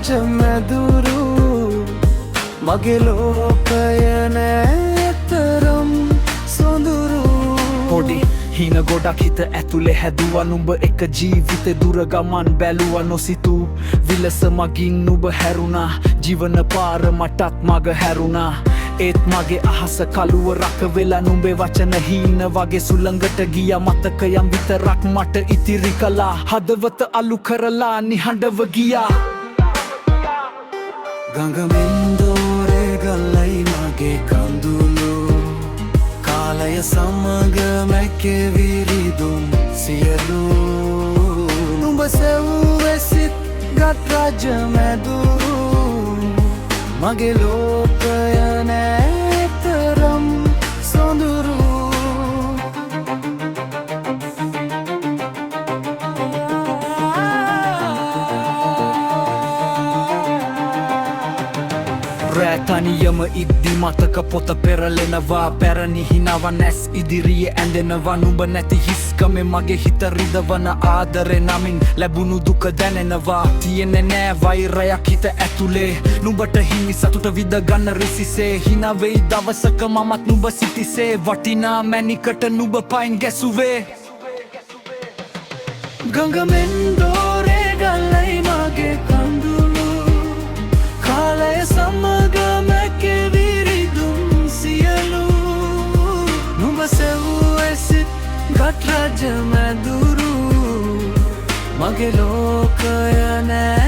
රාජ මැදුරු මගේ ලෝකය නෑතරම් සොඳුරු පොඩි හින ගොඩක් හිත ඇතුලේ හැදුවා නුඹ එක ජීවිතේ දුර ගමන් බැලුවා නොසිතූ විලස මගින් නුඹ හැරුණා ජීවන පාර මටත් මග හැරුණා ඒත් මගේ අහස කළුව රක වෙලා නුඹේ වචන හීන වගේ සුළඟට ගියා මතකයන් විතරක් මට ඉතිරි කළා හදවත අලු කරලා නිහඬව ගියා ගඟමින් දෝරේ ගල්ලයි මගේ කඳුළු කාලය සමග මැකේ විරිදුම් සියලු නුඹ සෙව්වේ සිත් ගත් රාජ මැදුරු මගේ ලෝකය නෑතරම් සොඳුරු රෑතනියම ඉද්දි මතක පොත පෙරලෙනවා පැරණි හිනාවන් ඇස් ඉදිරියේ ඇඳෙනවා නුඹ නැති හිස්කමේ මගේ හිත රිදවන ආදරේ නමින් ලැබුණු දුක දැනෙනවා තියෙන්නේ නෑ වෛරයක් හිත ඇතුලේ නුඹට හිමි සතුට විඳ ගන්න රිසිසේ හිනා වෙයි දවසක මමත් නුඹ සිටිසේ වටිනා මැණිකට නුඹ පයින් ගැසුවේ ගඟමෙන් දෝරේ ගල්ලයි මගේ කඳුළු කාලය සමග මැකේ විරිදුම් සියලු නුඹ සෙව්වේ සිත් ගත් රාජ මැදුරු මගේ ලෝකය නෑ